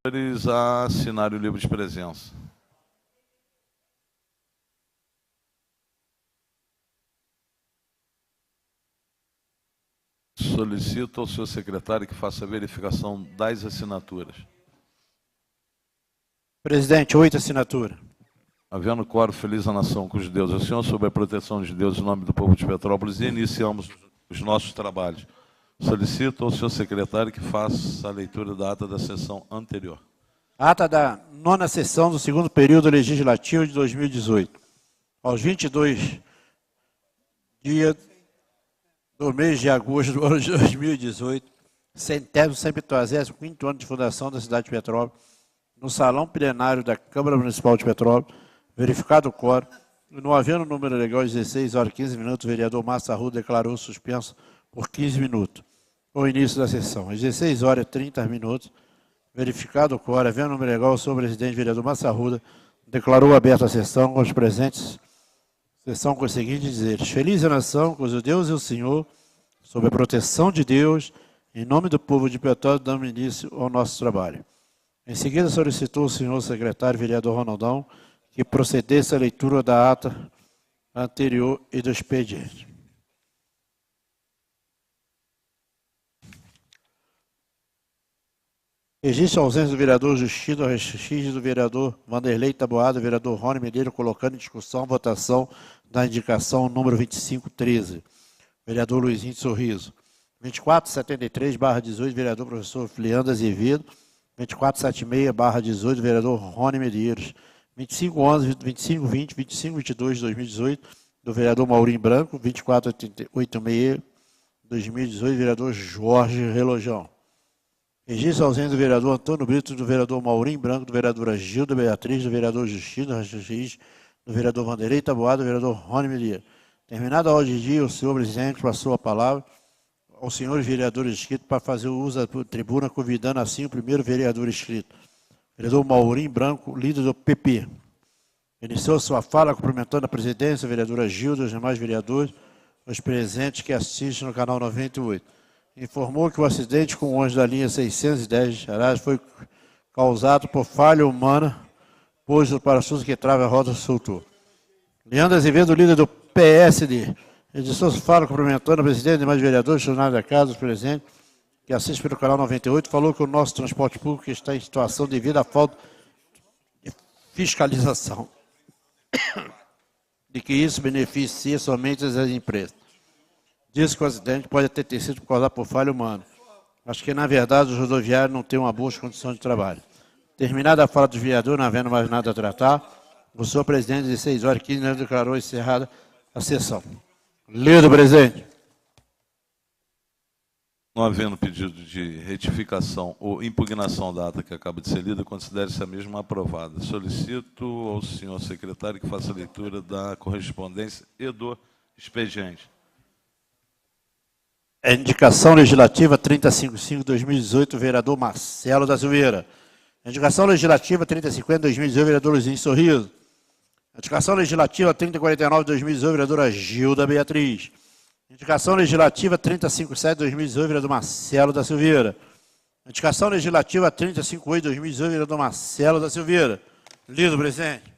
A assinar o livro de presença. Solicito ao senhor secretário que faça a verificação das assinaturas. Presidente, 8 assinaturas. Havendo quórum, feliz a nação cujo Deus é o Senhor, sob a proteção de Deus, em nome do povo de Petrópolis, e iniciamos os nossos trabalhos. Solicito ao senhor secretário que faça a leitura da ata da sessão anterior. Ata da 9ª sessão do segundo período legislativo de 2018. Aos 22 dias do mês de agosto do ano de 2018, 175º ano de fundação da cidade de Petrópolis, no salão plenário da Câmara Municipal de Petrópolis, verificado o quórum, e não havendo número legal 16 horas e 15 minutos, o vereador Márcio Arruda declarou suspenso por 15 minutos o início da sessão. Às 16 horas e 30 minutos, verificado o quórum, havendo número legal, o senhor presidente, vereador Márcio Arruda, declarou aberta a sessão com os presentes, sessão com os seguintes dizeres: feliz a nação, cujo Deus é o Senhor, sob a proteção de Deus, em nome do povo de Petrópolis, damos início ao nosso trabalho. Em seguida, solicitou o senhor secretário, vereador Ronaldão, que procedesse à leitura da ata anterior e do expediente. Registro a ausência do vereador Justino Rexis, do vereador Vanderlei Taboada, do vereador Rony Medeiros, colocando em discussão a votação da indicação número 2513. Vereador Luizinho de Sorriso. 2473/18, vereador professor Filiando Azevedo. 2476/18, vereador Rony Medeiros. 2511, 2520, 2522 de 2018, do vereador Maurinho Branco. 2486, 2018, vereador Jorge Relojão. Registro ausência do vereador Antônio Brito, do vereador Maurinho Branco, do vereador Gilda Beatriz, do vereador Justino Rachis, do vereador Vanderlei Taboada, do vereador Rony Medeiros. Terminada a ordem de dia, o senhor presidente passou a palavra aos senhores vereadores inscritos para fazer o uso da tribuna, convidando assim o primeiro vereador inscrito, vereador Maurinho Branco, líder do PP. Iniciou sua fala cumprimentando a presidência, a vereadora Gilda, os demais vereadores, os presentes que assistem no canal 98. Informou que o acidente com o ônibus da linha 610 de Charás foi causado por falha humana, pois o parafuso que trava a roda soltou. Leandro Azevedo, líder do PSD, registrou sua fala cumprimentando a presidente e demais vereadores, funcionários da casa, os presentes, que assistem pelo canal 98, falou que o nosso transporte público está em situação devido à falta de fiscalização, de que isso beneficia somente as empresas. Diz que o acidente pode ter sido causado por falha humana. Acho que, na verdade, os rodoviários não têm uma boa condição de trabalho. Terminada a fala dos vereadores, não havendo mais nada a tratar, o senhor presidente, às 16 horas e 15 minutos, declarou encerrada a sessão. Lido, presidente. Não havendo pedido de retificação ou impugnação da ata que acaba de ser lida, considere-se a mesma aprovada. Solicito ao senhor secretário que faça a leitura da correspondência e do expediente. A indicação legislativa 355/2018, vereador Marcelo da Silveira. A indicação legislativa 3050/2018, vereador Luizinho Sorriso. A indicação legislativa 3049/2018, vereadora Gilda Beatriz. A indicação legislativa 3057/2018, vereador Marcelo da Silveira. A indicação legislativa 3058/2018, vereador Marcelo da Silveira. Lido, presidente.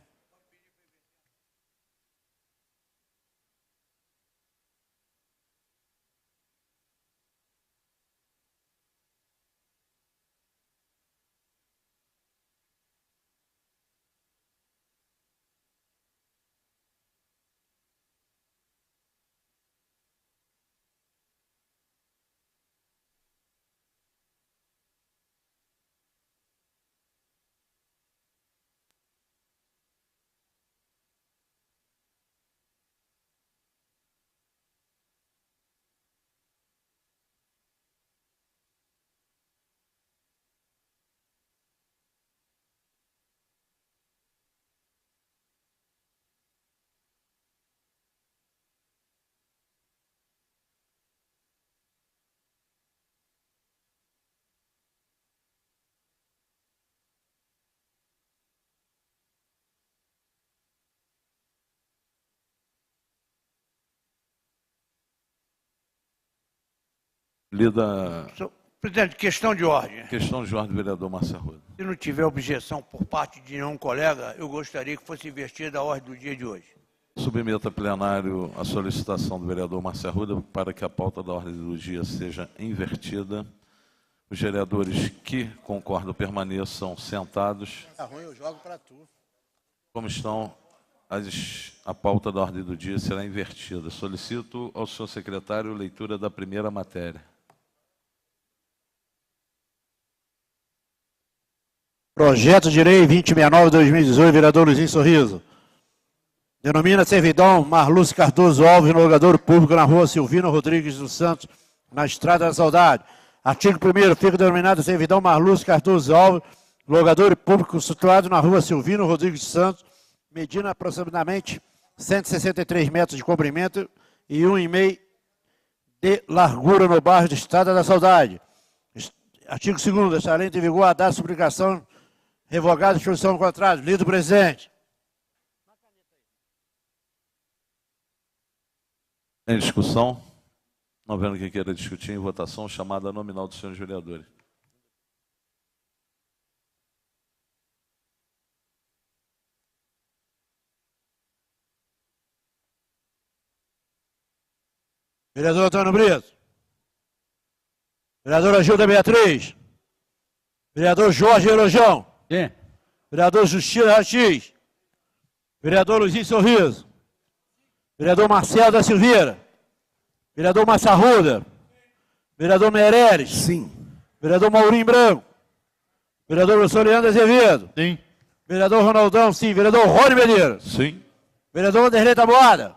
Lida Presidente, questão de ordem. Questão de ordem do vereador Márcio Arruda. Se não tiver objeção por parte de nenhum colega, eu gostaria que fosse invertida a ordem do dia de hoje. Submeto a plenário a solicitação do vereador Márcio Arruda para que a pauta da ordem do dia seja invertida. Os vereadores que concordam permaneçam sentados. Tá ruim, eu jogo para tu. Como estão, a pauta da ordem do dia será invertida. Solicito ao senhor secretário leitura da primeira matéria. Projeto de Lei 2069-2018, vereador Luizinho Sorriso. Denomina servidão Marlúcio Cardoso Alves, no locadouro público na rua Silvino Rodrigues dos Santos, na Estrada da Saudade. Artigo 1º, fica denominada servidão Marlúcio Cardoso Alves, locadouro público situado na rua Silvino Rodrigues dos Santos, medindo aproximadamente 163 metros de comprimento e 1,5 de largura no bairro de Estrada da Saudade. Artigo 2º, esta lei tem vigor a dar suplicação revogada de exposição do contrário. Lido, presidente. Em discussão? Não vendo quem queira discutir, em votação, chamada nominal dos senhores vereadores. Vereador Antônio Brito. Vereadora Gilda Beatriz. Vereador Jorge Relojão. Sim. Vereador Justino Rachis. Vereador Luizinho Sorriso. Vereador Marcelo da Silveira. Vereador Márcio Arruda. Vereador Meireles. Sim. Vereador Maurinho Branco. Vereador professor Leandro Azevedo. Sim. Vereador Ronaldão, sim. Vereador Rony Medeiros. Sim. Vereador Vanderlei Taboada.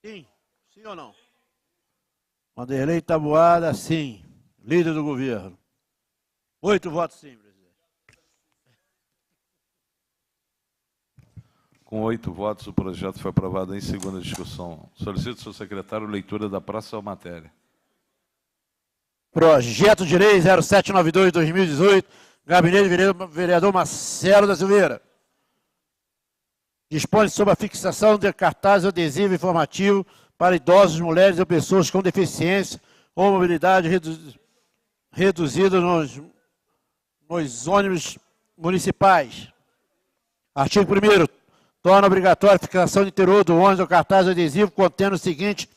Sim. Sim ou não? Vanderlei Taboada, sim. Líder do governo. 8 votos sim, presidente. Com 8 votos, o projeto foi aprovado em segunda discussão. Solicito ao senhor secretário leitura da próxima matéria. Projeto de Lei 0792-2018, gabinete do vereador Marcelo da Silveira. Dispõe sobre a fixação de cartaz adesivo informativo para idosos, mulheres ou pessoas com deficiência ou mobilidade reduzida nos ônibus municipais. Artigo 1º. Torna obrigatória a fixação de interior do ônibus ou cartaz adesivo contendo o seguinte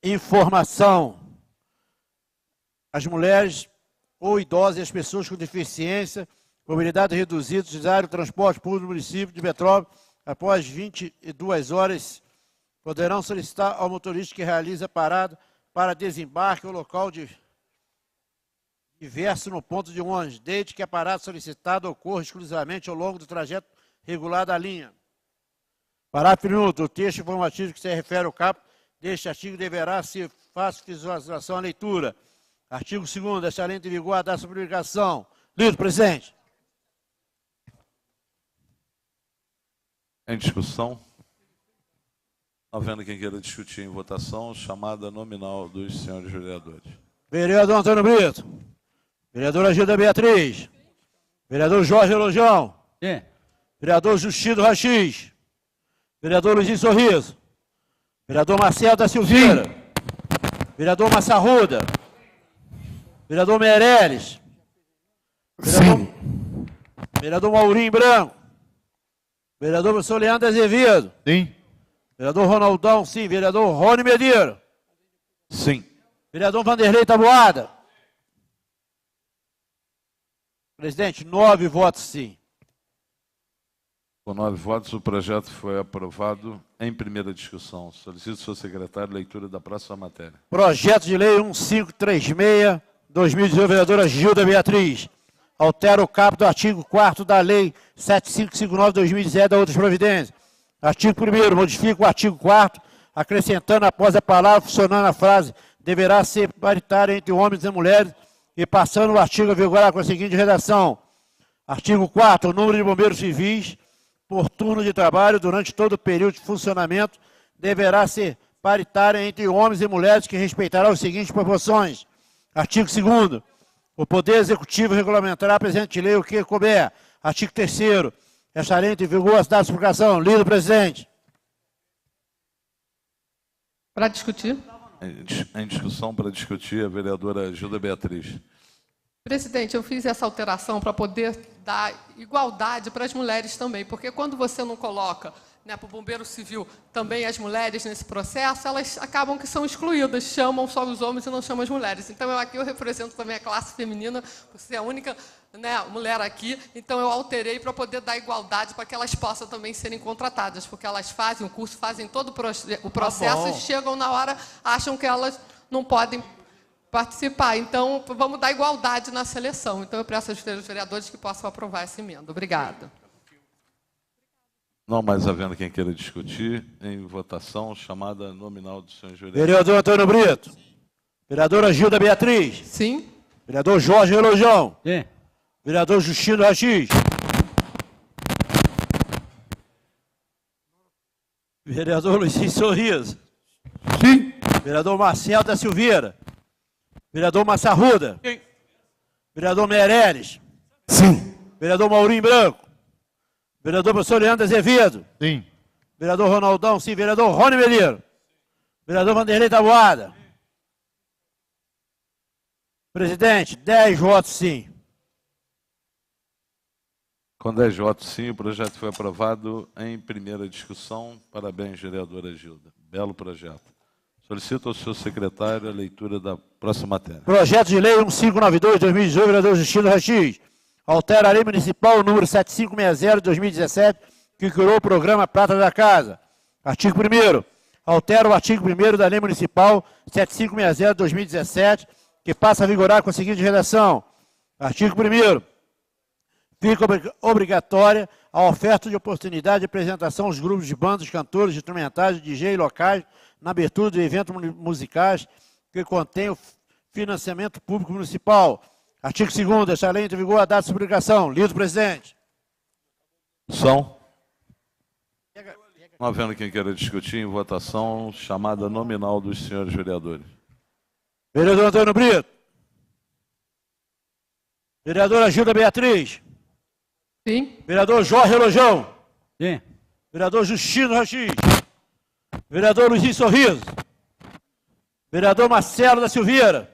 informação. As mulheres ou idosos e as pessoas com deficiência, mobilidade reduzida, utilizarem o transporte público do município de Petrópolis após 22 horas, poderão solicitar ao motorista que realize a parada para desembarque ou local diverso no ponto de ônibus, desde que a parada solicitada ocorra exclusivamente ao longo do trajeto regular da linha. Parágrafo 1º. O texto informativo que se refere ao caput deste artigo deverá ser fácil visualização à leitura. Artigo 2º. Esta lei tem vigor a dar sua publicação. Lido, presidente. Em discussão? Não vendo quem queira discutir em votação, chamada nominal dos senhores vereadores. Vereador Antônio Brito. Vereadora Gilda Beatriz. Vereador Jorge Relojão. Sim. Vereador Justino Rachis. Vereador Luizinho Sorriso. Vereador Marcelo da Silveira. Sim. Vereador Márcio Arruda. Vereador Meireles. Sim. Vereador Maurinho Branco. Vereador professor Leandro Azevedo. Sim. Vereador Ronaldão, sim. Vereador Rony Medeiros. Sim. Vereador Vanderlei Taboada. Presidente, 9 votos sim. Com 9 votos, o projeto foi aprovado em primeira discussão. Solicito ao senhor secretário leitura da próxima matéria. Projeto de Lei 1536-2018, vereadora Gilda Beatriz. Altera o caput do artigo 4º da Lei 7559-2017 da outras providências. Artigo 1º. Modifica o artigo 4º, acrescentando após a palavra funcionando a frase deverá ser paritária entre homens e mulheres e passando o artigo a vigorar com a seguinte redação. Artigo 4º. O número de bombeiros civis por turno de trabalho durante todo o período de funcionamento deverá ser paritária entre homens e mulheres que respeitará as seguintes proporções. Artigo 2º. O Poder Executivo regulamentará a presente lei o que couber. Artigo 3º. Esta lei tem vigor a cidade de publicação. Lido, presidente. Para discutir. Em discussão para discutir a vereadora Gilda Beatriz. Presidente, eu fiz essa alteração para poder dar igualdade para as mulheres também, porque quando você não coloca, né, para o bombeiro civil também as mulheres nesse processo, elas acabam que são excluídas, chamam só os homens e não chamam as mulheres. Então, aqui eu represento também a classe feminina, por ser a única, né, mulher aqui, então eu alterei para poder dar igualdade para que elas possam também serem contratadas, porque elas fazem o curso, fazem todo o processo e chegam na hora, acham que elas não podem participar. Então, vamos dar igualdade na seleção. Então, eu peço aos vereadores que possam aprovar essa emenda. Obrigada. Não mais havendo quem queira discutir, em votação, chamada nominal dos senhores vereadores. Vereador Antônio Brito. Vereadora Gilda Beatriz. Sim. Vereador Jorge Relojão. Sim. Vereador Justino Rachis. Vereador Luiz Sorriso. Sim. Vereador Marcelo da Silveira. Vereador Massarruda. Sim. Vereador Meirelles. Sim. Vereador Maurinho Branco. Vereador professor Leandro Azevedo. Sim. Vereador Ronaldão, sim. Vereador Rony Meleiro. Vereador Vanderlei Taboada. Presidente, 10 votos sim. Com 10 votos sim, o projeto foi aprovado em primeira discussão. Parabéns, vereadora Gilda. Belo projeto. Solicito ao senhor secretário a leitura da próxima matéria. Projeto de lei 1592/2018, vereador Justino Rachis. Altera a lei municipal número 7560 de 2017, que criou o programa Prata da Casa. Artigo 1º. Altera o artigo 1º da lei municipal 7560 de 2017, que passa a vigorar com a seguinte redação. Artigo 1º. Fica obrigatória a oferta de oportunidade de apresentação aos grupos de bandas, cantores, instrumentais, DJ locais, na abertura de eventos musicais que contenham financiamento público municipal. Artigo 2º, esta lei entra em vigor a data de publicação. Lido, presidente. Não havendo quem queira discutir, em votação, chamada nominal dos senhores vereadores. Vereador Antônio Brito. Vereadora Gilda Beatriz. Sim. Vereador Jorge Relojão. Sim. Vereador Justino Rachis. Vereador Luiz Sorriso. Vereador Marcelo da Silveira.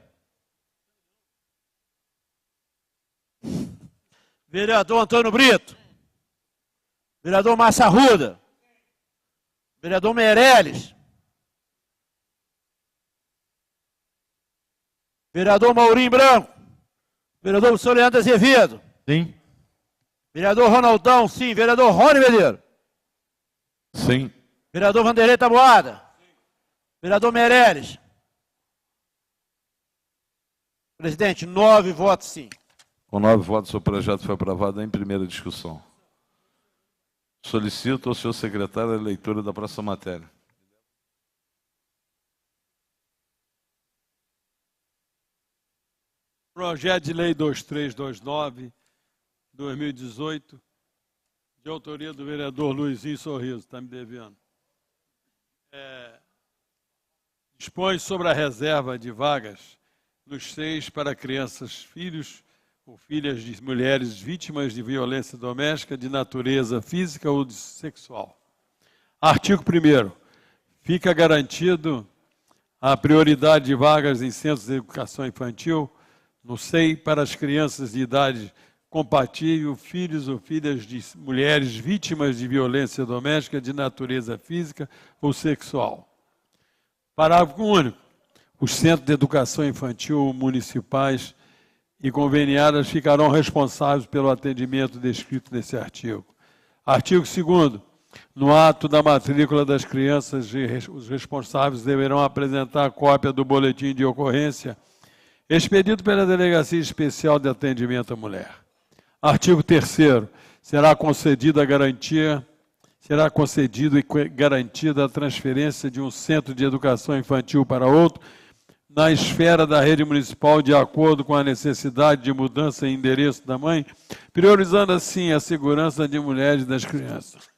Vereador Antônio Brito. Vereador Massarruda. Vereador Meirelles. Vereador Maurinho Branco. Vereador professor Leandro Azevedo. Sim. Vereador Ronaldão, sim. Vereador Rony Meleiro. Sim. Vereador Vanderlei Taboada. Vereador Meirelles. Presidente, 9 votos sim. Com 9 votos, o projeto foi aprovado em primeira discussão. Solicito ao senhor secretário a leitura da próxima matéria. Projeto de Lei 2329/2018, de autoria do vereador Luizinho Sorriso, está me devendo. Dispõe sobre a reserva de vagas nos SEIs para crianças, filhos ou filhas de mulheres vítimas de violência doméstica de natureza física ou sexual. Artigo 1º. Fica garantido a prioridade de vagas em centros de educação infantil no SEI para as crianças de idade compatível, filhos ou filhas de mulheres vítimas de violência doméstica de natureza física ou sexual. Parágrafo único. Os centros de educação infantil municipais e conveniadas ficarão responsáveis pelo atendimento descrito nesse artigo. Artigo 2º. No ato da matrícula das crianças, os responsáveis deverão apresentar cópia do boletim de ocorrência expedido pela Delegacia Especial de Atendimento à Mulher. Artigo 3º. Será concedido e garantida a transferência de um centro de educação infantil para outro na esfera da rede municipal de acordo com a necessidade de mudança em endereço da mãe, priorizando assim a segurança de mulheres e das crianças.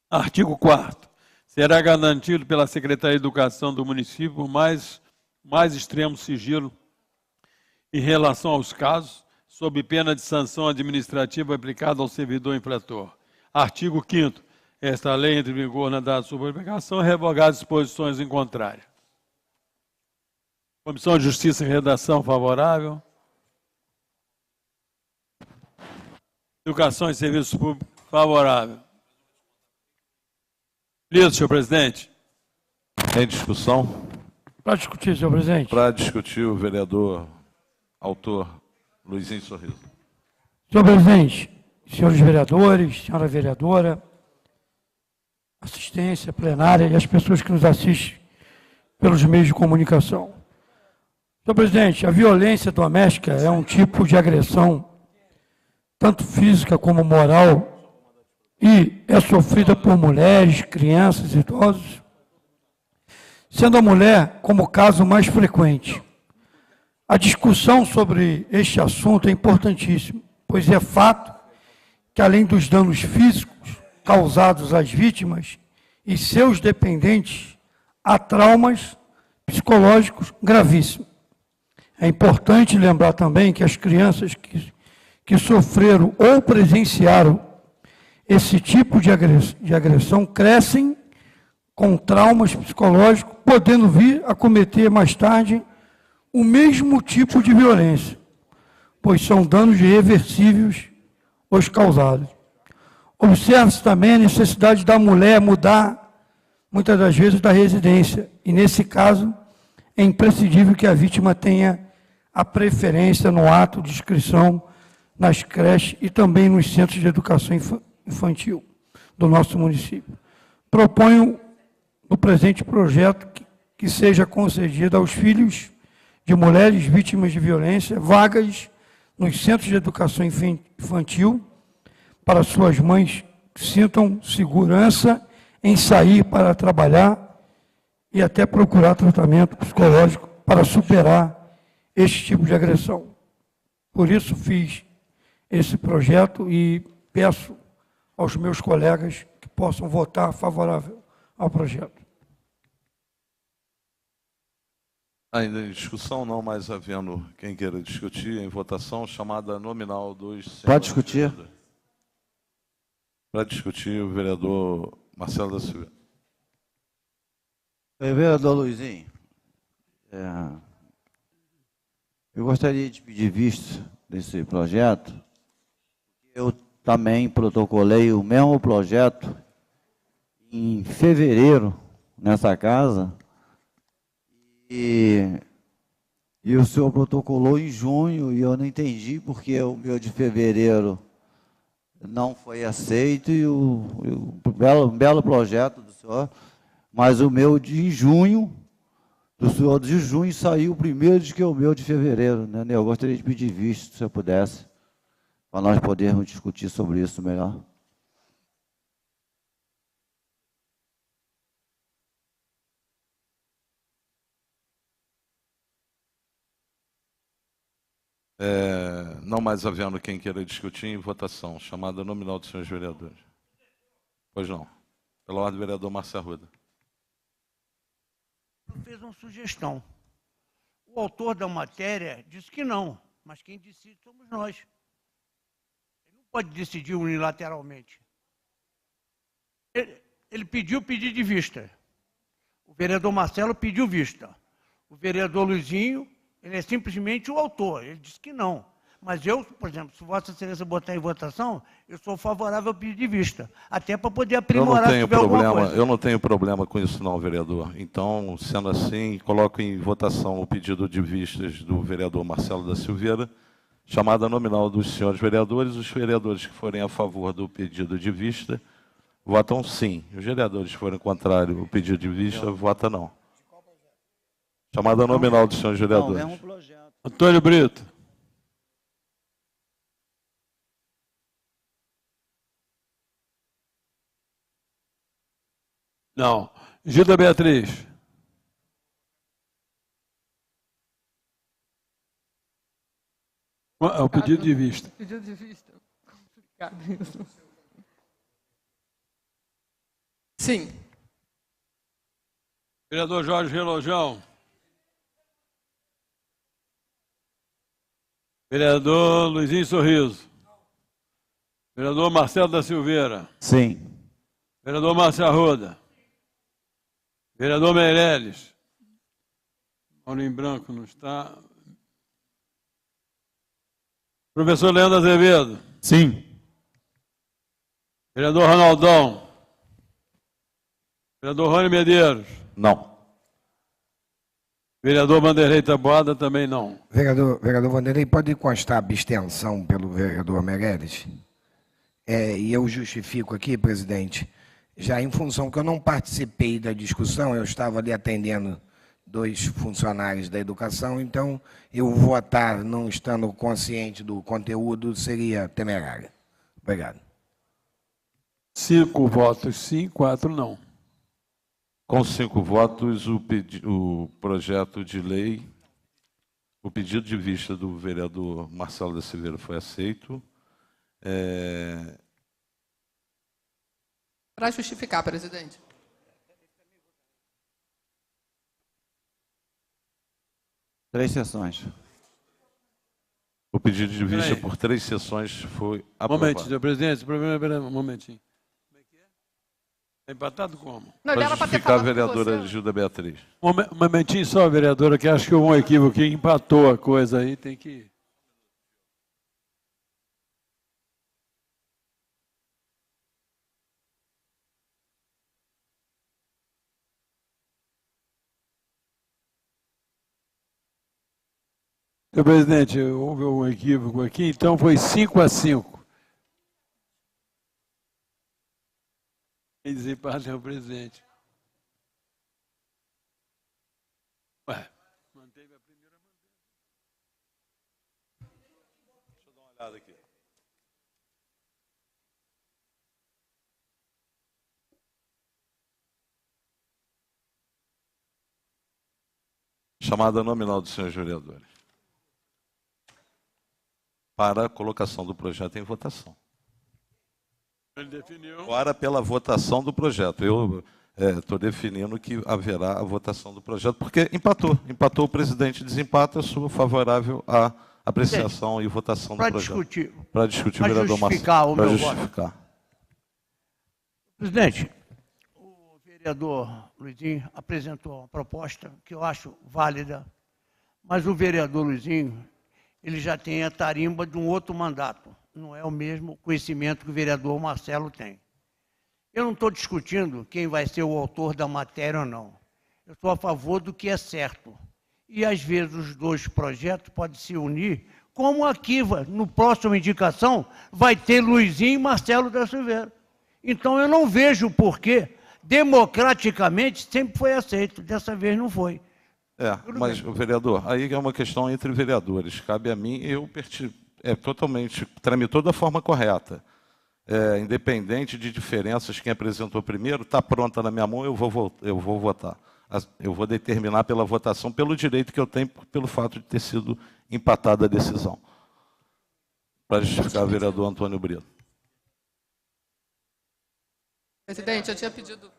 Artigo 4º. Será garantido pela Secretaria de Educação do município mais extremo sigilo em relação aos casos, sob pena de sanção administrativa aplicada ao servidor infrator. Artigo 5º. Esta lei entra em vigor na data de sua publicação, revogadas disposições em contrário. Comissão de Justiça em redação favorável. Educação e Serviços Públicos favorável. Lido, senhor presidente. Em discussão? Para discutir, senhor presidente. Para discutir, o vereador autor Luizinho Sorriso. Senhor presidente, senhores vereadores, senhora vereadora, assistência plenária e as pessoas que nos assistem pelos meios de comunicação. Senhor presidente, a violência doméstica é um tipo de agressão, tanto física como moral, e é sofrida por mulheres, crianças e idosos, sendo a mulher como o caso mais frequente. A discussão sobre este assunto é importantíssima, pois é fato que, além dos danos físicos causados às vítimas e seus dependentes, há traumas psicológicos gravíssimos. É importante lembrar também que as crianças que sofreram ou presenciaram esse tipo de agressão crescem com traumas psicológicos, podendo vir a cometer mais tarde o mesmo tipo de violência, pois são danos irreversíveis os causados. Observa-se também a necessidade da mulher mudar, muitas das vezes, da residência, e nesse caso é imprescindível que a vítima tenha a preferência no ato de inscrição nas creches e também nos centros de educação infantil do nosso município. Proponho no presente projeto que seja concedida aos filhos de mulheres vítimas de violência vagas nos centros de educação infantil para suas mães que sintam segurança em sair para trabalhar e até procurar tratamento psicológico para superar este tipo de agressão. Por isso fiz esse projeto e peço aos meus colegas que possam votar favorável ao projeto. Ainda em discussão, não mais havendo quem queira discutir, em votação, chamada nominal dos senhores. Para discutir. Para discutir, o vereador Marcelo da Silva. Vereador Luizinho, eu gostaria de pedir vista desse projeto. Eu também protocolei o mesmo projeto em fevereiro nessa casa e o senhor protocolou em junho e eu não entendi porque o meu de fevereiro não foi aceito e um belo projeto do senhor, mas o meu de junho, do senhor de junho, saiu primeiro do que o meu de fevereiro, né? Eu gostaria de pedir vista, se eu pudesse, para nós podermos discutir sobre isso melhor. Não mais havendo quem queira discutir, em votação, chamada nominal dos senhores vereadores. Pois não. Pela ordem, vereador Marcelo Arruda. Eu fiz uma sugestão. O autor da matéria disse que não, mas quem decide somos nós. Ele não pode decidir unilateralmente. Ele pediu pedido de vista. O vereador Marcelo pediu vista. O vereador Luizinho, ele é simplesmente o autor. Ele disse que não. Mas eu, por exemplo, se Vossa Excelência botar em votação, eu sou favorável ao pedido de vista. Até para poder aprimorar se tiver alguma coisa. Eu não tenho problema com isso não, vereador. Então, sendo assim, coloco em votação o pedido de vistas do vereador Marcelo da Silveira, chamada nominal dos senhores vereadores. Os vereadores que forem a favor do pedido de vista, votam sim. Os vereadores que forem contrários ao pedido de vista, votam não. Chamada nominal dos senhores vereadores. Não, é um projeto. Antônio Brito. Não. Gilda Beatriz. É o pedido de vista. Pedido de vista. Complicado isso. Sim. Vereador Jorge Relojão. Vereador Luizinho Sorriso. Vereador Marcelo da Silveira. Sim. Vereador Márcio Arruda. Vereador Meirelles. Maurinho Branco não está. Professor Leandro Azevedo. Sim. Vereador Ronaldão. Vereador Rony Medeiros. Não. Vereador Vanderlei Taboada também não. Vereador Vanderlei, pode constar abstenção pelo vereador Meirelles? E eu justifico aqui, presidente, já em função que eu não participei da discussão, eu estava ali atendendo 2 funcionários da educação, então eu votar não estando consciente do conteúdo seria temerário. Obrigado. 5 votos sim, 4 não. Com 5 votos, o projeto de lei, o pedido de vista do vereador Marcelo da Silveira foi aceito. Para justificar, presidente. Três sessões. O pedido de vista Peraí. por 3 sessões foi Um aprovado. momentinho, senhor presidente. Um momentinho. Como é que é? Está empatado como? Não, Para ele era para ter justificar a falado com vereadora você. Gilda Beatriz. Um momentinho só, vereadora, que acho que houve um equívoco que empatou a coisa aí, tem que... Senhor presidente, houve um equívoco aqui, então foi 5-5. Quem desempata é o presidente. Ué, manteve a primeira. Deixa eu dar uma olhada aqui. Chamada nominal dos senhores vereadores. Para a colocação do projeto em votação. Ele definiu. Para pela votação do projeto. Eu estou definindo que haverá a votação do projeto, porque empatou. Empatou o presidente, desempata, eu sou favorável à apreciação e votação do projeto. Para discutir, Para vereador justificar o Marcelo. meu Para justificar. Presidente, o vereador Luizinho apresentou uma proposta que eu acho válida, mas o vereador Luizinho, ele já tem a tarimba de um outro mandato. Não é o mesmo conhecimento que o vereador Marcelo tem. Eu não estou discutindo quem vai ser o autor da matéria ou não. Eu estou a favor do que é certo. E, às vezes, os 2 projetos podem se unir, como aqui, no próximo indicação, vai ter Luizinho e Marcelo da Silveira. Então, eu não vejo por que, democraticamente, sempre foi aceito. Dessa vez não foi. Mas, vereador, aí é uma questão entre vereadores. Cabe a mim, totalmente, tramitou da forma correta. Independente de diferenças, quem apresentou primeiro, está pronta na minha mão, eu vou votar. Eu vou determinar pela votação, pelo direito que eu tenho, pelo fato de ter sido empatada a decisão. Para justificar o vereador Antônio Brito. Presidente, eu tinha pedido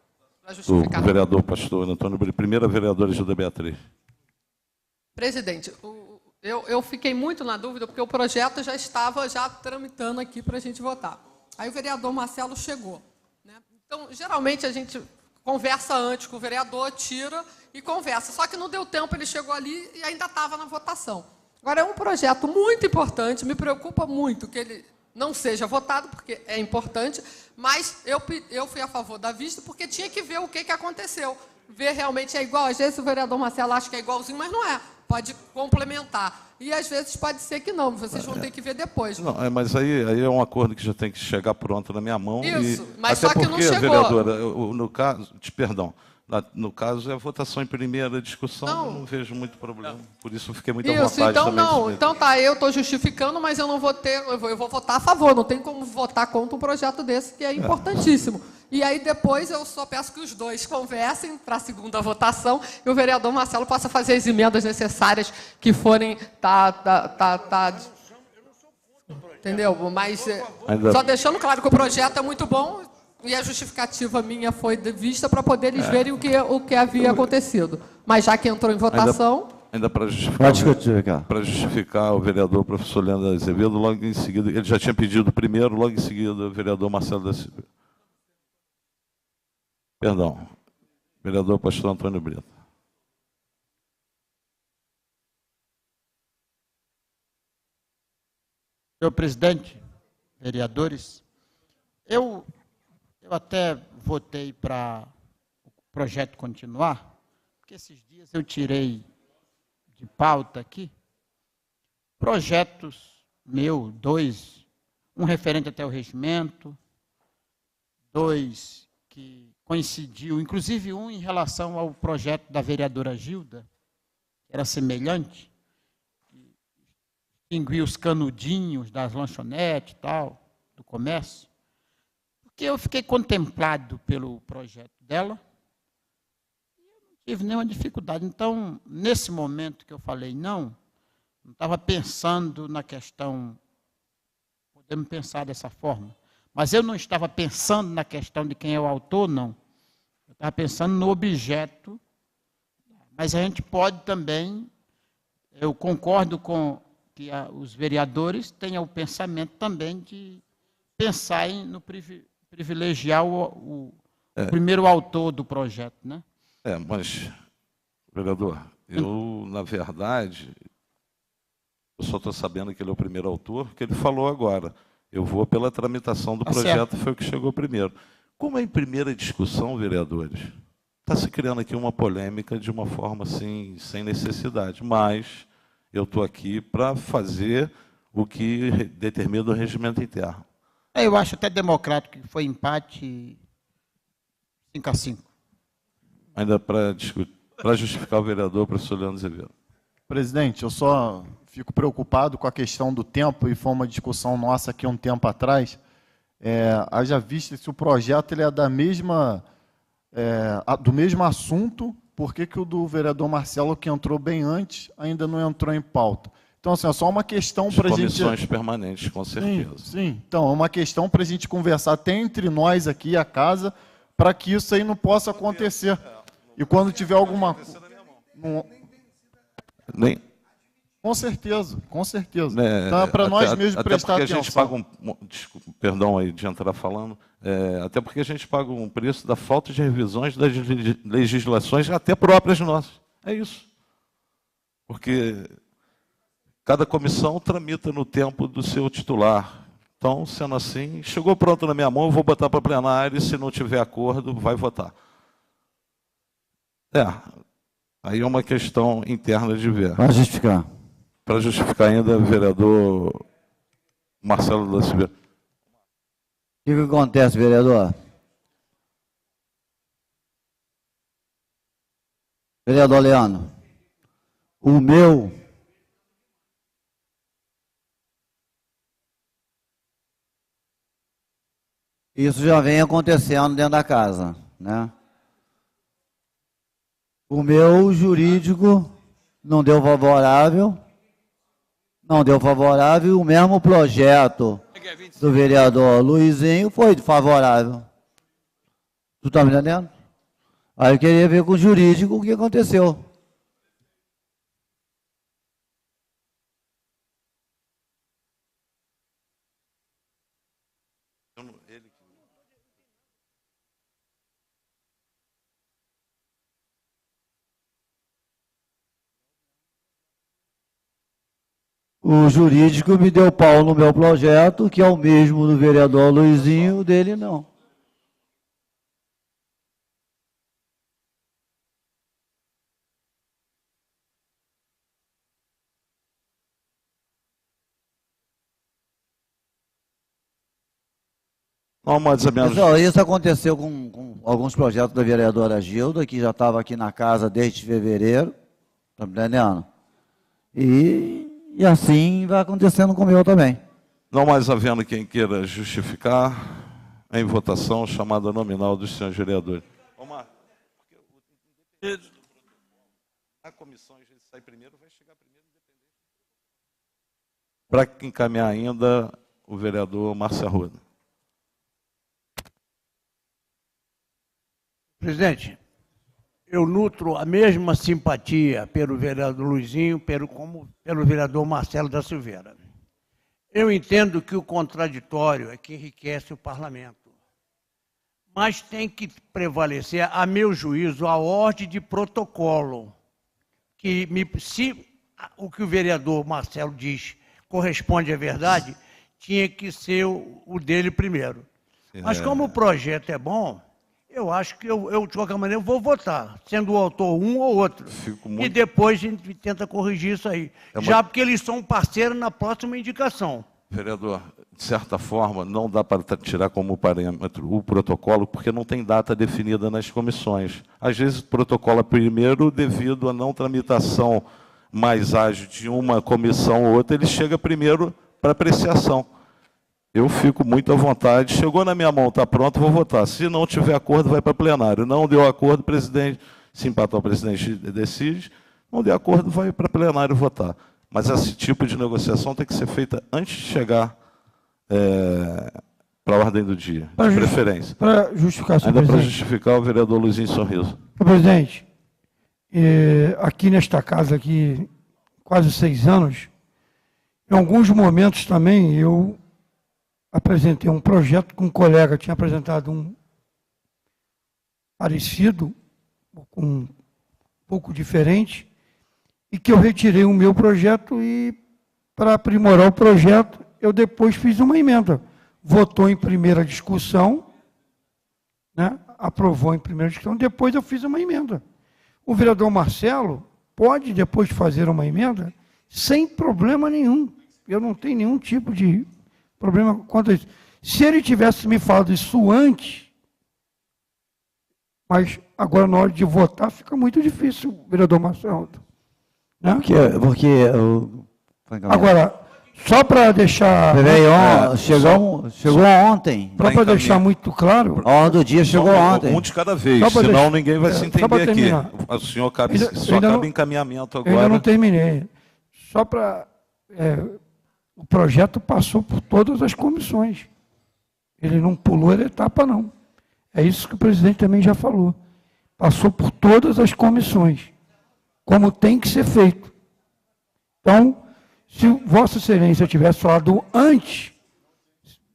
para O justificar. vereador pastor Antônio Brito, primeira vereadora Gilda Beatriz. Presidente, eu fiquei muito na dúvida, porque o projeto já estava tramitando aqui para a gente votar. Aí o vereador Marcelo chegou, né? Então, geralmente, a gente conversa antes com o vereador, tira e conversa. Só que não deu tempo, ele chegou ali e ainda estava na votação. Agora, é um projeto muito importante, me preocupa muito que ele não seja votado, porque é importante, mas eu fui a favor da vista, porque tinha que ver o que aconteceu. Ver realmente é igual. Às vezes o vereador Marcelo acha que é igualzinho, mas não é. Pode complementar. E às vezes pode ser que não. Vocês vão ter que ver depois. Não, mas aí é um acordo que já tem que chegar pronto na minha mão. Isso, mas até só que porque, não chegou. vereadora, no caso, no caso é a votação em primeira discussão, eu não vejo muito problema. Por isso eu fiquei muito à Isso, vontade então também. não. Então tá, eu estou justificando, mas eu não vou ter, eu vou votar a favor. Não tem como votar contra um projeto desse, que é importantíssimo. E aí depois eu só peço que os 2 conversem para a segunda votação e o vereador Marcelo possa fazer as emendas necessárias que forem entendeu? Mas só deixando claro que o projeto é muito bom e a justificativa minha foi de vista para poder eles verem o que havia acontecido. Mas já que entrou em votação... Ainda para justificar, Pode justificar. para justificar o vereador professor Leandro Azevedo, logo em seguida, ele já tinha pedido primeiro, logo em seguida, o vereador Marcelo da Silva. Perdão, vereador pastor Antônio Brito. Senhor presidente, vereadores, eu até votei para o projeto continuar, porque esses dias eu tirei de pauta aqui projetos meu, dois, um referente até o regimento, dois que coincidiu, inclusive um em relação ao projeto da vereadora Gilda, que era semelhante, que extinguia os canudinhos das lanchonetes e tal, do comércio, porque eu fiquei contemplado pelo projeto dela, tive nenhuma dificuldade. Então, nesse momento que eu falei não estava pensando na questão, podemos pensar dessa forma, mas eu não estava pensando na questão de quem é o autor, não. Eu estava pensando no objeto, mas a gente pode também, eu concordo com que os vereadores tenham o pensamento também de pensar no privilegiar o primeiro autor do projeto, né? Mas, vereador, eu, na verdade, eu só estou sabendo que ele é o primeiro autor, que ele falou agora. Eu vou pela tramitação do projeto, foi o que chegou primeiro. Como é em primeira discussão, vereadores, está se criando aqui uma polêmica de uma forma assim, sem necessidade, mas eu estou aqui para fazer o que determina o regimento interno. Eu acho até democrático que foi empate 5-5. Ainda para justificar o vereador, professor Leandro Azevedo. Presidente, eu só fico preocupado com a questão do tempo, e foi uma discussão nossa aqui um tempo atrás. Haja vista se o projeto ele é da mesma, do mesmo assunto, por que o do vereador Marcelo, que entrou bem antes, ainda não entrou em pauta? Então, assim, é só uma questão para a gente... Comissões permanentes, com certeza. Sim. Então, é uma questão para a gente conversar até entre nós aqui, a casa, para que isso aí não possa acontecer. E quando tiver alguma... Nem... Com certeza, com certeza. Então, é para nós mesmos prestar atenção. A gente paga desculpa, perdão aí de entrar falando, até porque a gente paga um preço da falta de revisões das legislações, até próprias nossas. É isso. Porque cada comissão tramita no tempo do seu titular. Então, sendo assim, chegou pronto na minha mão, eu vou botar para plenário, e se não tiver acordo, vai votar. Aí é uma questão interna de ver. Para justificar. Para justificar ainda, vereador Marcelo da Silva. O que acontece, vereador? Vereador Leandro, o meu... Isso já vem acontecendo dentro da casa, né? O meu jurídico não deu favorável, o mesmo projeto do vereador Luizinho foi favorável. Tu está me entendendo? Aí eu queria ver com o jurídico o que aconteceu. O jurídico me deu pau no meu projeto, que é o mesmo do vereador Luizinho, o dele não. Pessoal, isso aconteceu com alguns projetos da vereadora Gilda, que já estava aqui na casa desde fevereiro, está me entendendo? E assim vai acontecendo com o meu também. Não mais havendo quem queira justificar, em votação, chamada nominal dos senhores vereadores. Omar, a comissão sai primeiro, vai chegar primeiro, independente. Para encaminhar ainda o vereador Márcio Arruda. Presidente, Eu nutro a mesma simpatia pelo vereador Luizinho, como pelo vereador Marcelo da Silveira. Eu entendo que o contraditório é que enriquece o parlamento. Mas tem que prevalecer, a meu juízo, a ordem de protocolo. Se o que o vereador Marcelo diz corresponde à verdade, tinha que ser o dele primeiro. Mas como o projeto é bom, eu acho que eu de qualquer maneira, vou votar, sendo o autor um ou outro. E depois a gente tenta corrigir isso aí. Já porque eles são parceiros na próxima indicação. Vereador, de certa forma, não dá para tirar como parâmetro o protocolo, porque não tem data definida nas comissões. Às vezes, o protocolo é primeiro, devido à não tramitação mais ágil de uma comissão ou outra, ele chega primeiro para apreciação. Eu fico muito à vontade. Chegou na minha mão, está pronto, vou votar. Se não tiver acordo, vai para plenário. Não deu acordo, o presidente, se empatar, o presidente decide. Não deu acordo, vai para plenário votar. Mas esse tipo de negociação tem que ser feita antes de chegar para a ordem do dia, de preferência. Para justificar, senhor presidente. Ainda para justificar o vereador Luizinho Sorriso. Senhor presidente, aqui nesta casa, aqui, quase 6 anos, em alguns momentos também eu apresentei um projeto com um colega, tinha apresentado um parecido, um pouco diferente, e que eu retirei o meu projeto e, para aprimorar o projeto, eu depois fiz uma emenda. Votou em primeira discussão, né? Aprovou em primeira discussão, depois eu fiz uma emenda. O vereador Marcelo pode depois fazer uma emenda sem problema nenhum. Eu não tenho nenhum tipo de problema quanto a isso. Se ele tivesse me falado isso antes, mas agora na hora de votar fica muito difícil, vereador Marcelo. Né? Agora, só para deixar... Chegou ontem. Só para deixar muito claro... A hora do dia chegou ontem. Um de cada vez, senão ninguém vai se entender aqui. O senhor só acaba encaminhamento agora. Eu ainda não terminei. Só para... o projeto passou por todas as comissões. Ele não pulou a etapa, não. É isso que o presidente também já falou. Passou por todas as comissões, como tem que ser feito. Então, se Vossa Excelência tivesse falado antes,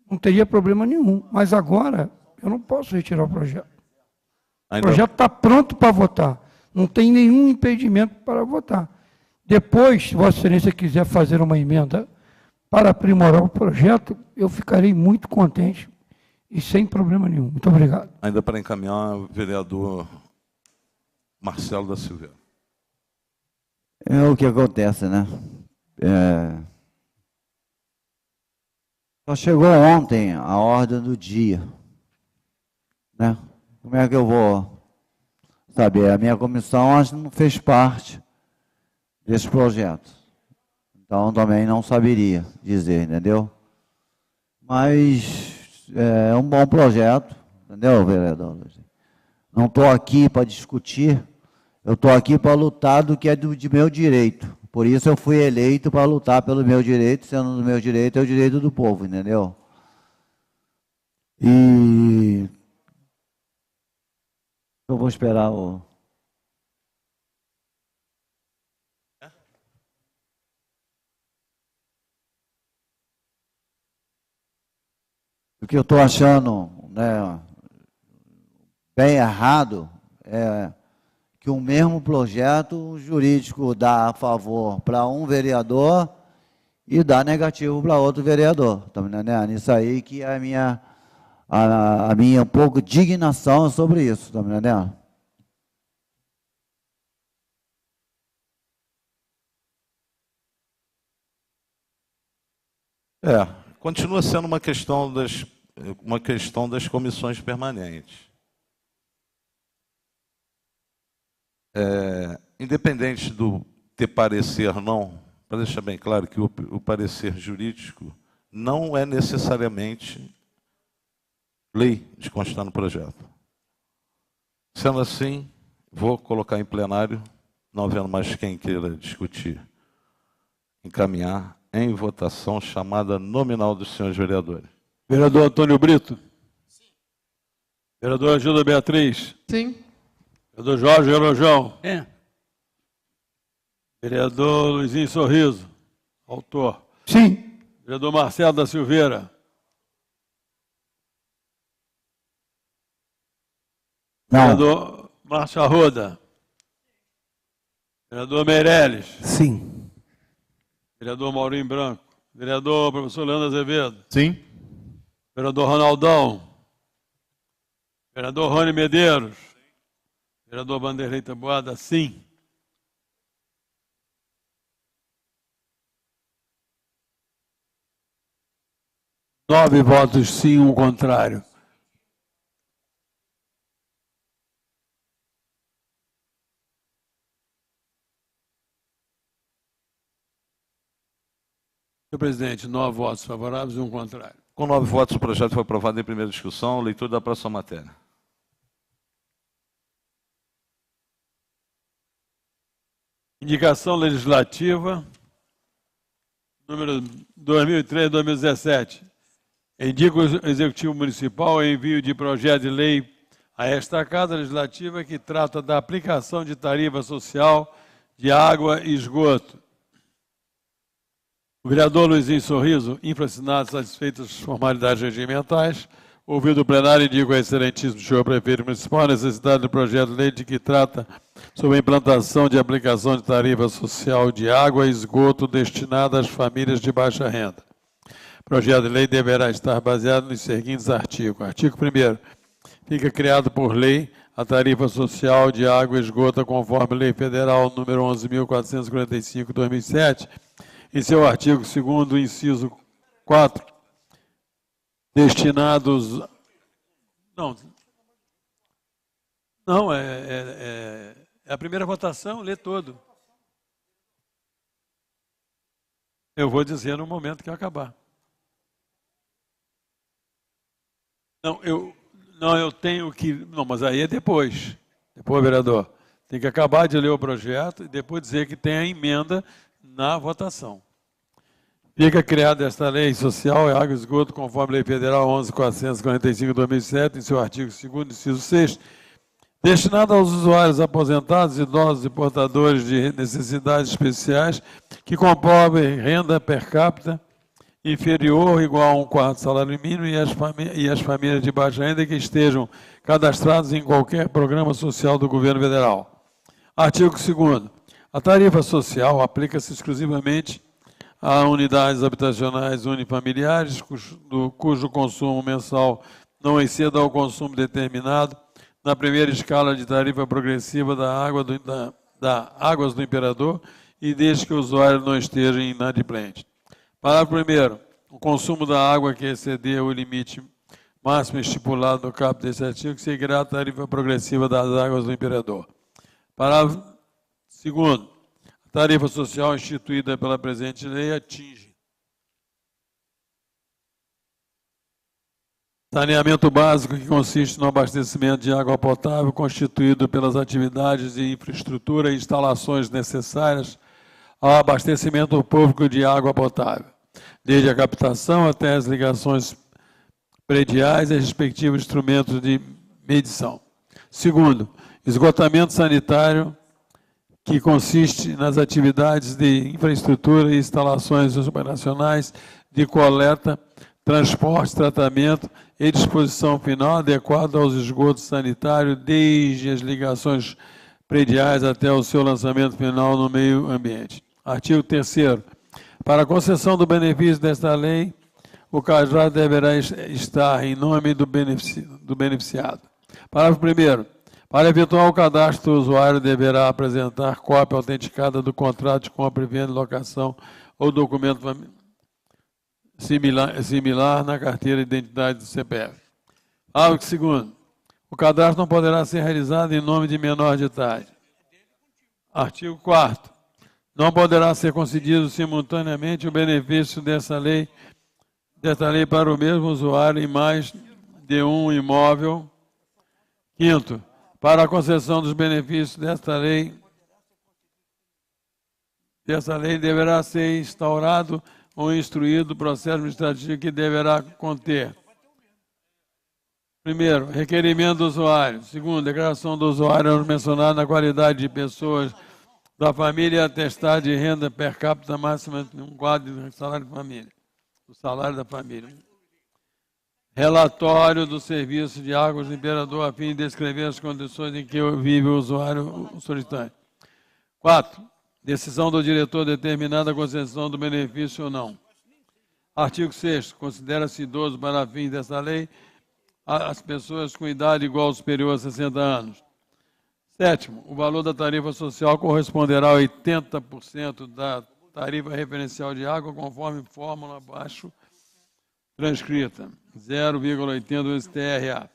não teria problema nenhum. Mas agora, eu não posso retirar o projeto. O projeto está pronto para votar. Não tem nenhum impedimento para votar. Depois, se Vossa Excelência quiser fazer uma emenda para aprimorar o projeto, eu ficarei muito contente e sem problema nenhum. Muito obrigado. Ainda para encaminhar, o vereador Marcelo da Silveira. É o que acontece, né? Só chegou ontem a ordem do dia, né? Como é que eu vou saber? A minha comissão acho que não fez parte desse projeto. Então também não saberia dizer, entendeu? Mas é um bom projeto, entendeu, vereador? Não estou aqui para discutir, eu estou aqui para lutar do que é de meu direito. Por isso eu fui eleito para lutar pelo meu direito, sendo do meu direito é o direito do povo, entendeu? E eu vou esperar o... O que eu estou achando, né, bem errado é que o mesmo projeto jurídico dá a favor para um vereador e dá negativo para outro vereador. Tá me entendendo? Isso aí que é a minha um pouco indignação sobre isso. Tá me entendendo? Continua sendo uma questão das comissões permanentes. Independente do ter parecer não, para deixar bem claro que o parecer jurídico não é necessariamente lei de constar no projeto. Sendo assim, vou colocar em plenário, não havendo mais quem queira discutir, encaminhar em votação chamada nominal dos senhores vereadores. Vereador Antônio Brito? Sim. Vereadora Gilda Beatriz? Sim. Vereador Jorge Relojão. É. Vereador Luizinho Sorriso. Autor. Sim. Vereador Marcelo da Silveira. Não. Vereador Márcio Arruda. Vereador Meirelles. Sim. Vereador Maurinho Branco. Vereador professor Leandro Azevedo. Sim. Vereador Ronaldão. Vereador Rony Medeiros. Vereador Vanderlei Taboada, sim. Nove votos sim, um contrário. Senhor presidente, 9 votos favoráveis e um contrário. Com 9 votos, o projeto foi aprovado em primeira discussão. Leitura da próxima matéria. Indicação legislativa, número 2003-2017. Indica o Executivo Municipal o envio de projeto de lei a esta Casa Legislativa que trata da aplicação de tarifa social de água e esgoto. O vereador Luizinho Sorriso, infraassinado, satisfeito as formalidades regimentais, ouvido o plenário, indica ao excelentíssimo senhor prefeito municipal a necessidade do projeto de lei de que trata sobre a implantação de aplicação de tarifa social de água e esgoto destinada às famílias de baixa renda. O projeto de lei deverá estar baseado nos seguintes artigos. Artigo 1º. Fica criado por lei a tarifa social de água e esgoto conforme Lei Federal número 11.445/2007, em seu artigo 2º, inciso 4, destinados... Não, é a primeira votação, lê todo. Eu vou dizer no momento que eu acabar. Eu tenho que... Não, mas aí é depois. Depois, vereador. Tem que acabar de ler o projeto e depois dizer que tem a emenda na votação. Fica criada esta lei social, água e esgoto, conforme Lei Federal 11.445/2007, em seu artigo 2º, inciso 6, destinada aos usuários aposentados, idosos e portadores de necessidades especiais que comprovem renda per capita inferior ou igual a 1/4 salário mínimo e as famílias de baixa renda que estejam cadastrados em qualquer programa social do governo federal. Artigo 2º. A tarifa social aplica-se exclusivamente a unidades habitacionais unifamiliares, cujo consumo mensal não exceda ao consumo determinado na primeira escala de tarifa progressiva da Águas do Imperador e desde que o usuário não esteja inadimplente. Parágrafo 1º. O consumo da água que exceder o limite máximo estipulado no caput deste artigo seguirá a tarifa progressiva das Águas do Imperador. Parágrafo 2º. A tarifa social instituída pela presente lei atinge saneamento básico, que consiste no abastecimento de água potável, constituído pelas atividades de infraestrutura e instalações necessárias ao abastecimento público de água potável, desde a captação até as ligações prediais e respectivos instrumentos de medição. Segundo, esgotamento sanitário, que consiste nas atividades de infraestrutura e instalações operacionais de coleta, transporte, tratamento e disposição final adequada aos esgotos sanitários, desde as ligações prediais até o seu lançamento final no meio ambiente. Artigo 3º. Para a concessão do benefício desta lei, o CAJAR deverá estar em nome do beneficiado. Parágrafo 1º. Para eventual cadastro, o usuário deverá apresentar cópia autenticada do contrato de compra, venda, locação ou documento similar na carteira de identidade do CPF. Parágrafo 2º. O cadastro não poderá ser realizado em nome de menor de idade. Artigo 4º. Não poderá ser concedido simultaneamente o benefício desta lei para o mesmo usuário em mais de um imóvel. 5º. Para a concessão dos benefícios desta lei deverá ser instaurado ou instruído o processo administrativo que deverá conter Primeiro, requerimento do usuário. Segundo, declaração do usuário mencionada na qualidade de pessoas da família e atestado de renda per capita máxima em um quadro de salário de família. O salário da família. Relatório do Serviço de Águas do Imperador a fim de descrever as condições em que vive o usuário solicitante. 4. Decisão do diretor determinada a concessão do benefício ou não. Artigo 6º. Considera-se idoso para fins desta lei as pessoas com idade igual ou superior a 60 anos. 7º. O valor da tarifa social corresponderá a 80% da tarifa referencial de água, conforme fórmula abaixo transcrita. 0,80 do STRA.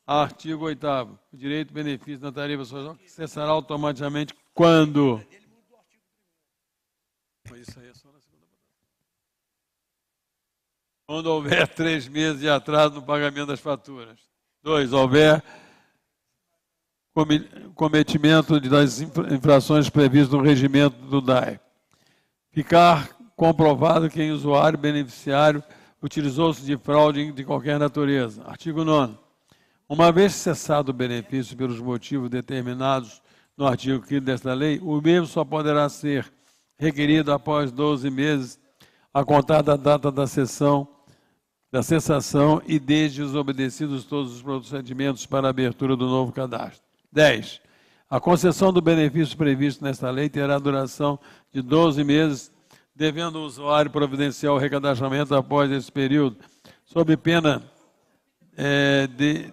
Artigo 8º. O direito de benefício da tarifa social cessará automaticamente quando... Isso aí é só na segunda votação. Quando houver 3 meses de atraso no pagamento das faturas. 2. Houver cometimento das infrações previstas no regimento do DAE. Ficar comprovado que o usuário beneficiário utilizou-se de fraude de qualquer natureza. Artigo 9º. Uma vez cessado o benefício pelos motivos determinados no artigo 5º desta lei, o mesmo só poderá ser requerido após 12 meses a contar da data da cessação e desde os obedecidos todos os procedimentos para a abertura do novo cadastro. 10. A concessão do benefício previsto nesta lei terá duração de 12 meses, devendo o usuário providenciar o recadastramento após esse período, sob pena de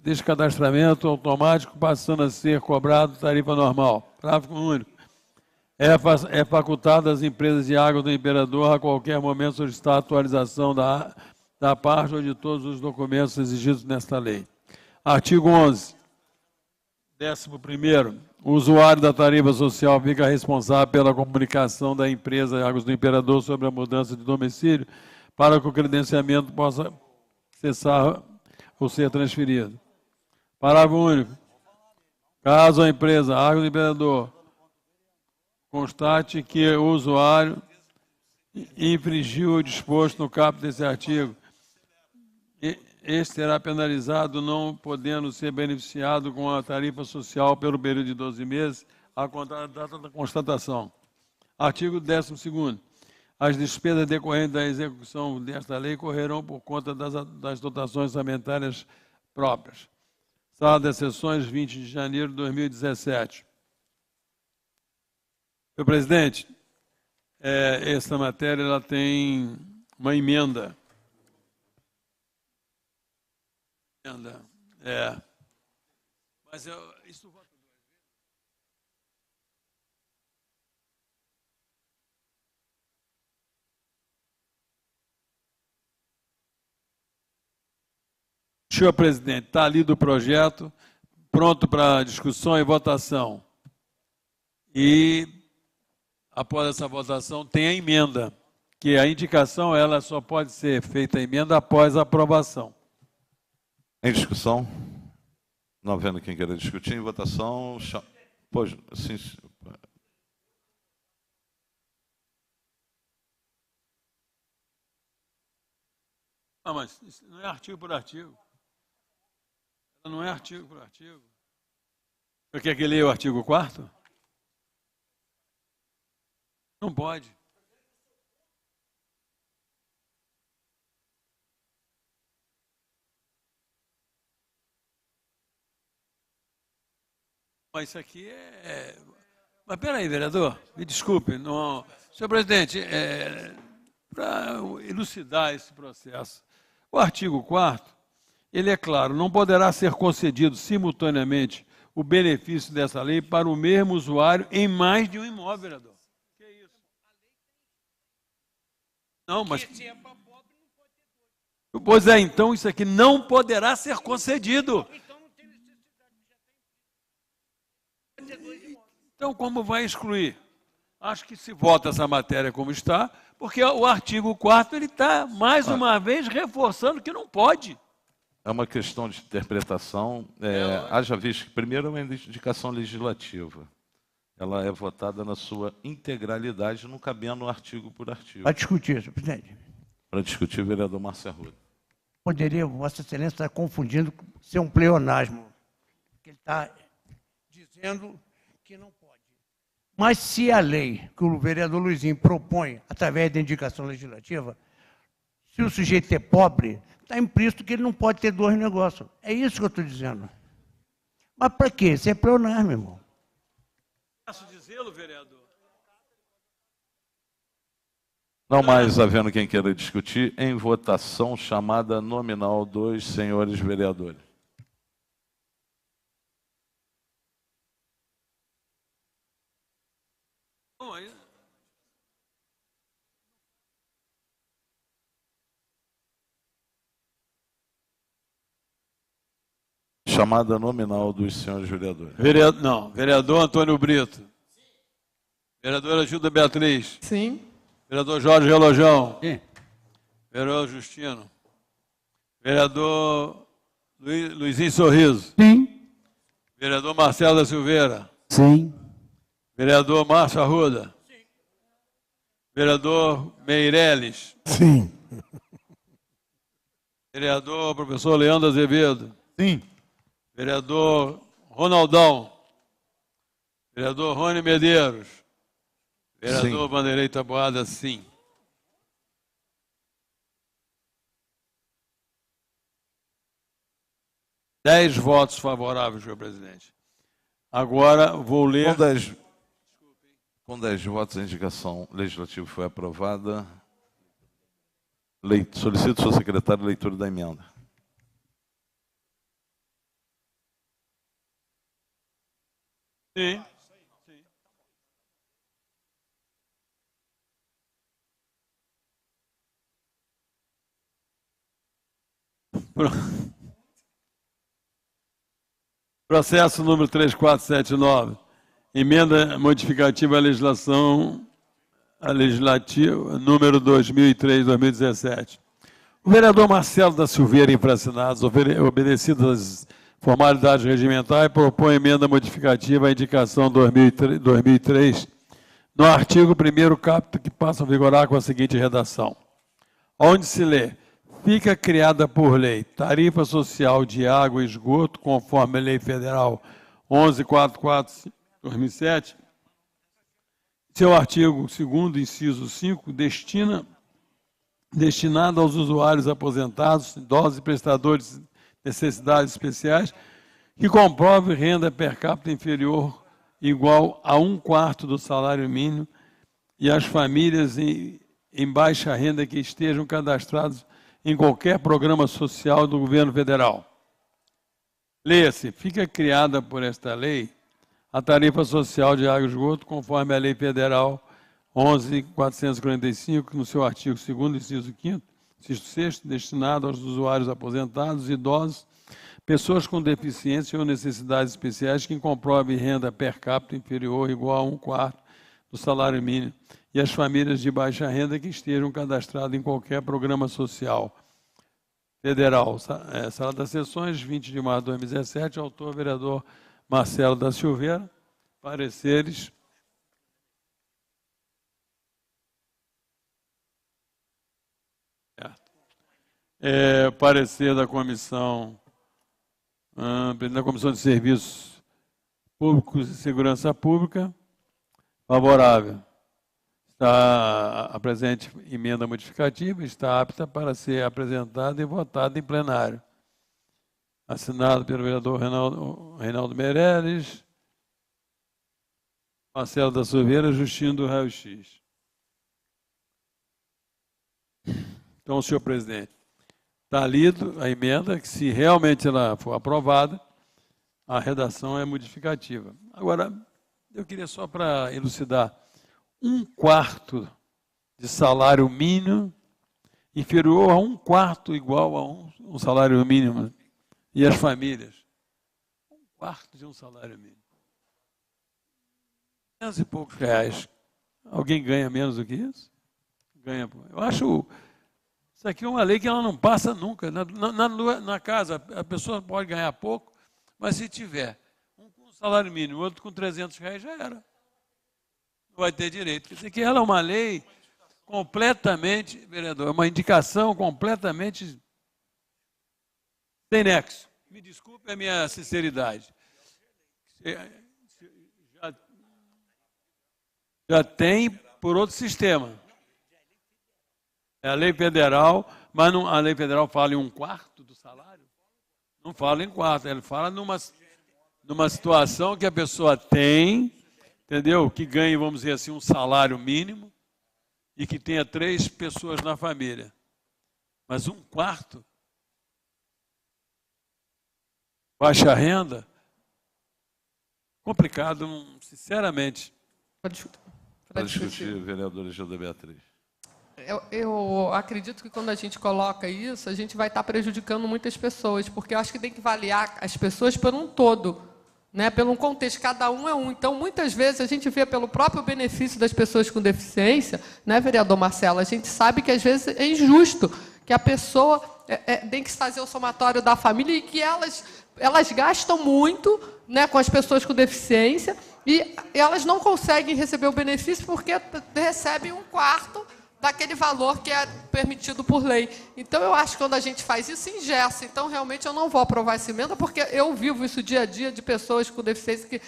descadastramento automático, passando a ser cobrado tarifa normal. Parágrafo único. É facultado às empresas de água do Imperador a qualquer momento solicitar a atualização da parte ou de todos os documentos exigidos nesta lei. Artigo 11. 11º. O usuário da tarifa social fica responsável pela comunicação da empresa Águas do Imperador sobre a mudança de domicílio para que o credenciamento possa cessar ou ser transferido. Parágrafo único. Caso a empresa Águas do Imperador constate que o usuário infringiu o disposto no caput desse artigo, este será penalizado não podendo ser beneficiado com a tarifa social pelo período de 12 meses a contar da data da constatação. Artigo 12º. As despesas decorrentes da execução desta lei correrão por conta das dotações orçamentárias próprias. Sala de Sessões, 20 de janeiro de 2017. Senhor presidente, essa matéria ela tem uma emenda. Mas isso vota duas vezes. Senhor presidente, está ali do projeto, pronto para discussão e votação. E, após essa votação, tem a emenda, que a indicação ela só pode ser feita a emenda após a aprovação. Em discussão? Não havendo quem queira discutir, em votação... Pois, sim... Ah, mas isso não é artigo por artigo. Não é artigo por artigo. Você quer que leia o artigo 4º? Não pode. Mas isso aqui é... Mas peraí, vereador, me desculpe. Não... Senhor presidente, para elucidar esse processo, o artigo 4º, ele é claro, não poderá ser concedido simultaneamente o benefício dessa lei para o mesmo usuário em mais de um imóvel, vereador. Que isso? Não, mas... Pois é, então isso aqui não poderá ser concedido. Então, como vai excluir? Acho que se vota essa matéria como está, porque o artigo 4º ele está, mais uma vez, reforçando que não pode. É uma questão de interpretação. Haja visto que, primeiro, é uma indicação legislativa. Ela é votada na sua integralidade, não cabendo artigo por artigo. Para discutir, senhor presidente. Para discutir, o vereador Márcio Arruda. poderia, Vossa Excelência está confundindo com ser um pleonasmo. Ele está dizendo que não pode. Mas se a lei que o vereador Luizinho propõe, através da indicação legislativa, se o sujeito é pobre, está implícito que ele não pode ter dois negócios. É isso que eu estou dizendo. Mas para quê? Isso é pleonasmo, irmão. Posso dizê-lo, vereador? Não mais havendo quem queira discutir, em votação chamada nominal dos senhores vereadores. Chamada nominal dos senhores vereadores. Vereador Antônio Brito. Vereadora Gilda Beatriz. Sim. Vereador Jorge Relojão. Sim. Vereador Justino. Vereador Luizinho Sorriso. Sim. Vereador Marcelo da Silveira. Sim. Vereador Márcio Arruda. Sim. Vereador Meireles. Sim. Vereador professor Leandro Azevedo. Sim. Vereador Ronaldão. Vereador Rony Medeiros. Vereador Vanderlei Taboada, sim. Dez votos favoráveis, senhor presidente. Agora vou ler... Com 10 votos, a indicação legislativa foi aprovada. Solicito, senhor secretário, a leitura da emenda. Sim. Processo número 3479. Emenda modificativa à legislação legislativa número 2003-2017. O vereador Marcelo da Silveira, infracinados, obedecidas as formalidades regimentais, propõe emenda modificativa à indicação 2003 no artigo 1º caput, que passa a vigorar com a seguinte redação. Onde se lê: fica criada por lei tarifa social de água e esgoto, conforme a Lei Federal 11.445/2007, seu artigo 2º, inciso 5, destinada aos usuários aposentados, idosos e prestadores de necessidades especiais, que comprove renda per capita inferior igual a 1/4 do salário mínimo e as famílias em baixa renda que estejam cadastrados em qualquer programa social do governo federal. Leia-se: fica criada por esta lei a tarifa social de água e esgoto, conforme a Lei Federal 11.445, no seu artigo 2º, inciso 5º, inciso 6º, destinado aos usuários aposentados, idosos, pessoas com deficiência ou necessidades especiais que comprovem renda per capita inferior ou igual a 1/4 do salário mínimo e as famílias de baixa renda que estejam cadastradas em qualquer programa social federal. Sala das Sessões, 20 de março de 2017, autor vereador Marcelo da Silveira. Pareceres. Parecer da Comissão de Serviços Públicos e Segurança Pública. Favorável. A presente emenda modificativa está apta para ser apresentada e votada em plenário. Assinado pelo vereador Reinaldo Meireles, Marcelo da Silveira, Justino do Raio X. Então, senhor presidente, está lido a emenda, que se realmente ela for aprovada, a redação é modificativa. Agora, eu queria só para elucidar: 1/4 de salário mínimo inferior a 1/4 igual a um salário mínimo. E as famílias? 1/4 de um salário mínimo. R$500 e poucos. Alguém ganha menos do que isso? Ganha. Eu acho isso aqui é uma lei que ela não passa nunca. Na casa, a pessoa pode ganhar pouco, mas se tiver um com salário mínimo, outro com R$300, já era. Não vai ter direito. Quer dizer que ela é uma lei completamente, vereador, é uma indicação completamente Tem nexo. Me desculpe a minha sinceridade. Já tem por outro sistema. É a lei federal, mas não, a lei federal fala em 1/4 do salário? Não fala em quarto, ele fala numa situação que a pessoa tem, entendeu? Que ganhe, vamos dizer assim, um salário mínimo e que tenha 3 pessoas na família. Mas 1/4? Baixa renda? Complicado, sinceramente. Para discutir, vereadora Gilda Beatriz. Eu acredito que quando a gente coloca isso, a gente vai estar prejudicando muitas pessoas, porque eu acho que tem que avaliar as pessoas por um todo, né? Pelo um contexto, cada um é um. Então, muitas vezes, a gente vê pelo próprio benefício das pessoas com deficiência, né, vereador Marcelo? A gente sabe que, às vezes, é injusto, que a pessoa tem que fazer o somatório da família e que elas gastam muito, né, com as pessoas com deficiência e elas não conseguem receber o benefício porque recebem 1/4 daquele valor que é permitido por lei. Então, eu acho que quando a gente faz isso, engessa. Então, realmente, eu não vou aprovar essa emenda, porque eu vivo isso dia a dia de pessoas com deficiência que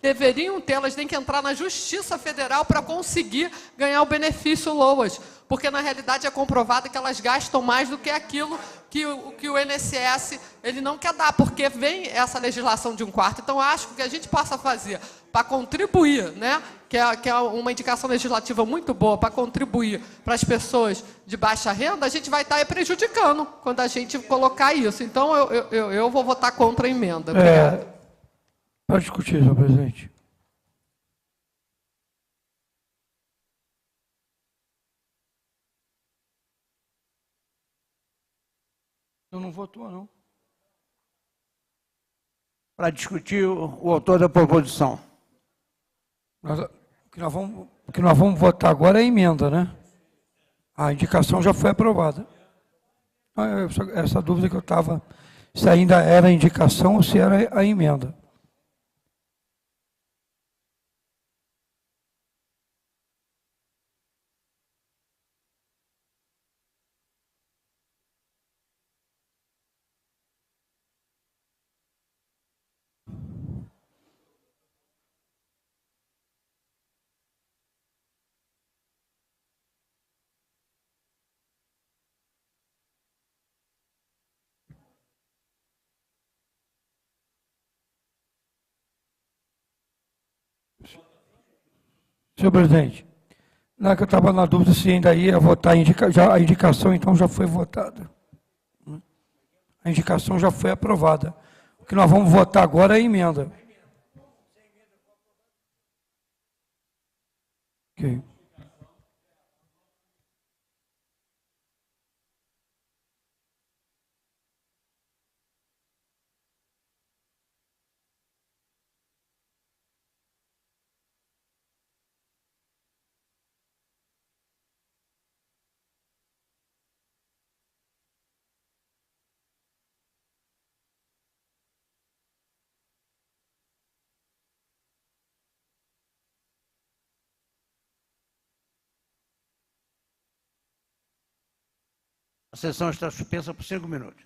deveriam ter, elas têm que entrar na Justiça Federal para conseguir ganhar o benefício LOAS, porque, na realidade, é comprovado que elas gastam mais do que aquilo que o INSS ele não quer dar, porque vem essa legislação de 1/4. Então, acho que o que a gente possa fazer para contribuir, né, que é uma indicação legislativa muito boa, para contribuir para as pessoas de baixa renda, a gente vai estar prejudicando quando a gente colocar isso. Então, eu vou votar contra a emenda. Obrigada. Para discutir, senhor presidente. Eu não votou, não. Para discutir o autor da proposição. O que nós vamos votar agora é a emenda, né? A indicação já foi aprovada. Essa dúvida que eu estava, se ainda era a indicação ou se era a emenda. Senhor presidente, na que eu estava na dúvida se ainda ia votar, a indicação então já foi votada. A indicação já foi aprovada. O que nós vamos votar agora é a emenda. Ok. A sessão está suspensa por 5 minutos.